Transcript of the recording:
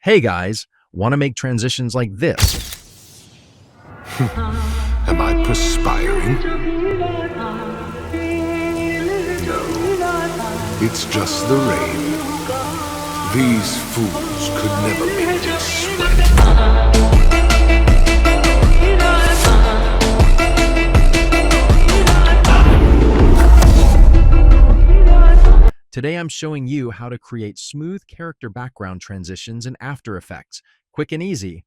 Hey guys, want to make transitions like this? Am I perspiring? No, it's just the rain. These fools could never make me sweat. Today I'm showing you how to create smooth character background transitions in After Effects. Quick and easy.